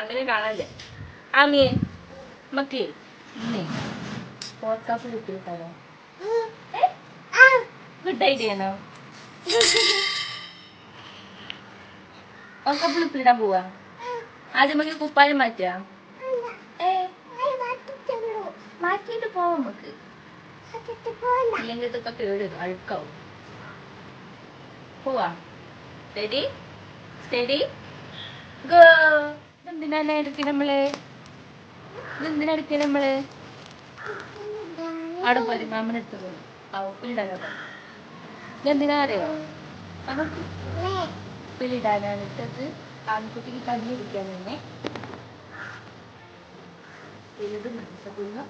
അങ്ങനെ കാണാല്ലേ ആമിയെ മക്കളെ ഇന്നേ ഓർക്കാപ്പ് കിട്ടിയിട്ടാണോ ഗുഡ് ഐഡിയ ആണോ ഓർക്കാപ്പ് ഇടാൻ പോവാ ആദ്യം നമുക്ക് കുപ്പായം മാറ്റാം മാറ്റിയിട്ട് പോവാം നമുക്ക് ഇല്ലെങ്കിൽ ഇതൊക്കെ കേടും അഴുക്കാവും പോവാ സ്റ്റഡി സ്റ്റഡി ഗോ ഇതെന്തിനാണ് എടുക്കുക നമ്മള് ഇതെന്തിനാ എടുക്കുക നമ്മള് അവിടെ പോയി മാമനെടുത്ത് പോകും ആ ഉപ്പിലിടാനാ ഇതെന്തിനാ അറിയോ ഉപ്പിലിടാനാണ് ഇട്ടത് ആൺകുട്ടിക്ക് കഞ്ഞി കുടിക്കാൻ തന്നെ ഇത് മനസ്സിലാക്കുന്നു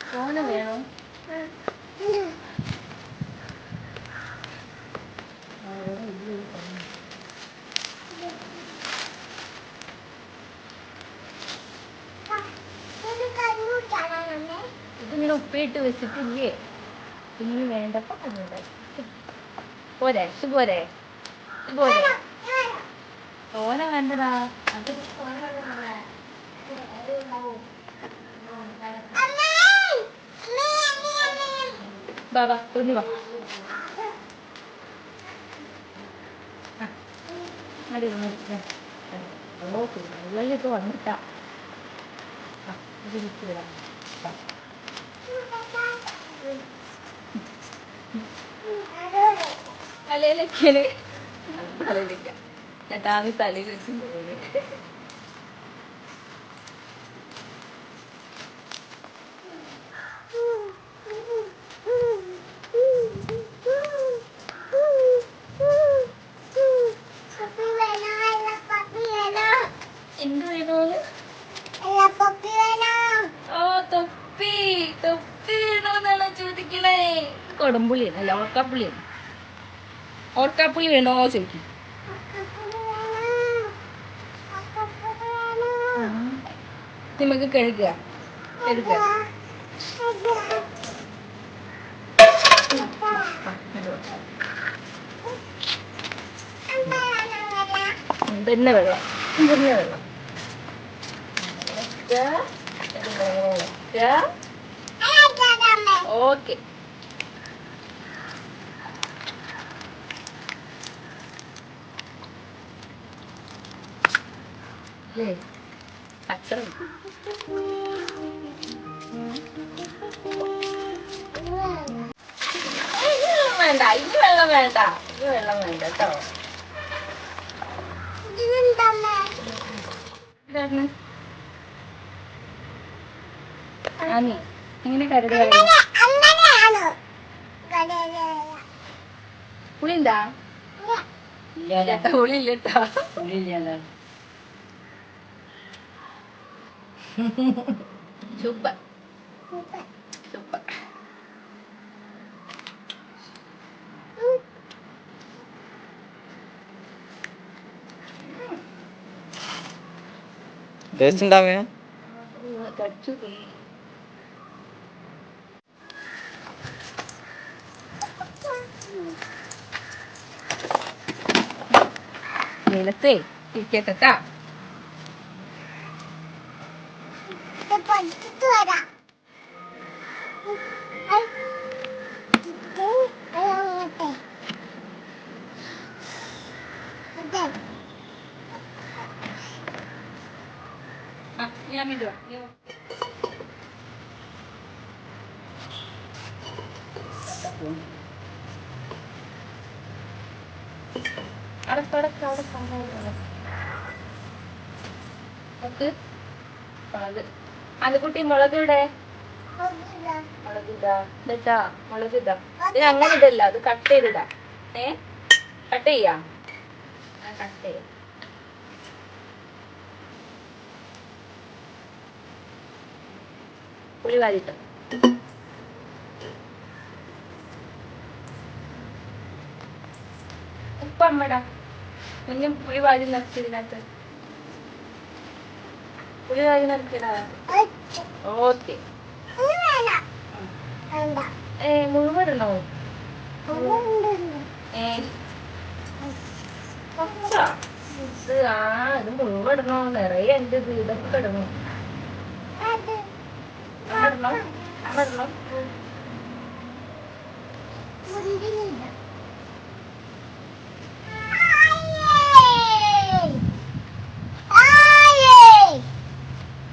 ഫോണ് വേണം ഇതിങ്ങനെ ഉപ്പിട്ട് വെച്ചിട്ടില്ലേ ഇനി വേണ്ടപ്പോ പോരെ ഇത് പോരെ ഇത് പോരെ തോന വേണ്ടടാ അത് ബാബാ കുഞ്ഞു വാ വെള്ളിട്ട് വന്നിട്ടാ ഇത് വിളിച്ചിടാം തലയിലൊക്കെ തലയിലില്ല ചേട്ടാന്ന് തലയിൽ വെച്ച് പോകുന്നത് എന്ത് വേണോന്ന് ഓ തൊപ്പി തൊപ്പി വേണോന്നാണോ ചോദിക്കണേ കൊടംപുളിയാണ് അല്ല ഓർക്കാപ്പുളിയാണ് ഓർക്കാപ്പുളി വേണോ ചോദിക്കും നമുക്ക് കഴുകുക കഴുകുക തന്നെ വെള്ളം തന്നെ വെള്ളം ഓക്കെ അച്ഛനും വേണ്ട ഈ വെള്ളം വേണ്ട ഈ വെള്ളം വേണ്ട കേട്ടോ ആമി എങ്ങനെ കരുത് പുളിണ്ടാ പുളിയില്ലട്ടാ പുളിയില്ല സൂപ്പർ സൂപ്പർ ടേസ്റ്റ് ഉണ്ടാവേ കടിച്ചു വെയിലത്തേ ഇരിക്കട്ടാ ഞാൻ ഇടുവാ കുട്ടി മുളക് ഇവിടെ മുളകിടാ ഇതാ മുളകിടാ ഇത് അങ്ങനെ ഇടല്ല അത് കട്ട് ചെയ്തിടാ കട്ട് ചെയ്യാ കട്ട് ചെയ്യാം പുളി വാരിട്ട് ഉപ്പമ്മടാ കുഞ്ഞും പുളി വാരി നിറച്ചതിനകത്ത് പുളി കായി നടക്കടാ. ഓക്കെ. മുഴുവൻ ഇടണോ? ഇത് മുഴുവൻ ഇടണോ? നിറയെ ഉണ്ട്. ഇത് ഇതൊക്കെ ഇടണോ? ഇടണോ? ഇടണോ?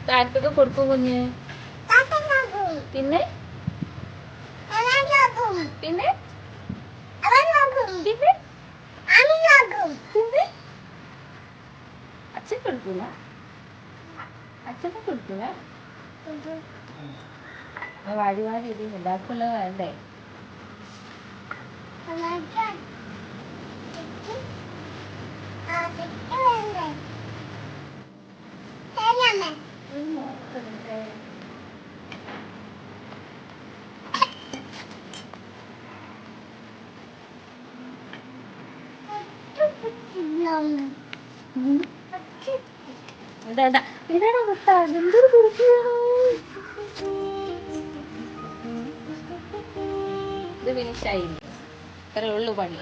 താരത്തൊക്കെ കൊടുക്കും കുഞ്ഞ്. പിന്നെ പിന്നെ പിന്നെ പിന്നെ അച്ഛൻ കൊടുക്കൂല. അച്ഛനെ കൊടുക്കൂല. വാരി വാരി ഇത് എല്ലാവർക്കും ഉള്ളത് വേണ്ടേ? ഇത് ഫിനിഷായി. ഇത്രേ ഉള്ളു പണി.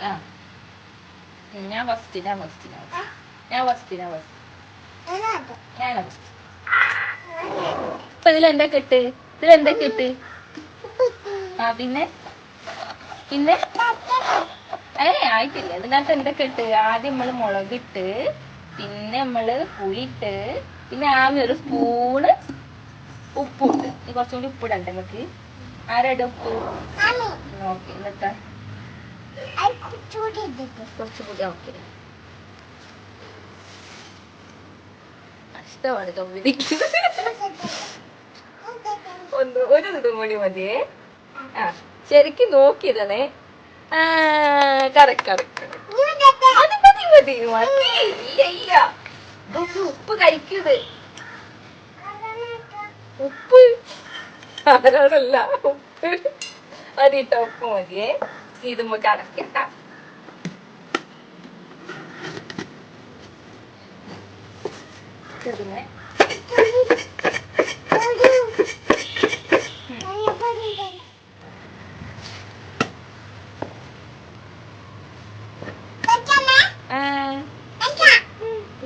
ഞാൻ ഫസ്റ്റ്. ഇപ്പൊ ഇതിലെന്താ കെട്ട്? പിന്നെ പിന്നെ ആയിട്ടില്ല. ഇതിനകത്ത് എന്തൊക്കെ ഇട്ട്? ആദ്യം നമ്മള് മുളകിട്ട്, പിന്നെ നമ്മള് പുളിയിട്ട്, പിന്നെ ആദ്യം ഒരു സ്പൂണ് ഉപ്പിട്ട്. കുറച്ചും കൂടി ഉപ്പിടണ്ടേ നമുക്ക്? ആരുടെ ഉപ്പ്? ഓക്കെ. എന്നിട്ടാ കുറച്ചുകൂടി. ഓക്കെ. ഇഷ്ടമാണ് തൊമ്മിനിക്ക്. ഒരു ഇതും കൂടി മതിയേ. ശരിക്കും നോക്കിയതണേ. ഉപ്പ് കഴിക്കുന്നത്. ഉപ്പ് ആരോടല്ല. ഉപ്പ് മതിട്ട. ഉപ്പ് മതിയേ. ഇത് നമുക്ക് അടക്കണ്ട. ഇതിനെ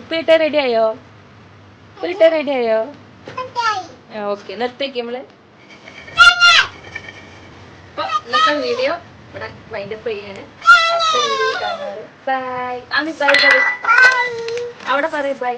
ഉപ്പിട്ട റെഡിയായോ? ഓക്കെ. നിർത്തേക്ക് നമ്മള്. അപ്പൊ ഇന്നത്തെ വീഡിയോ ഇവിടെ വൈൻഡപ്പ് ചെയ്യാണ്. ബൈ. ബൈ. അവിടെ പറയ് ബൈ.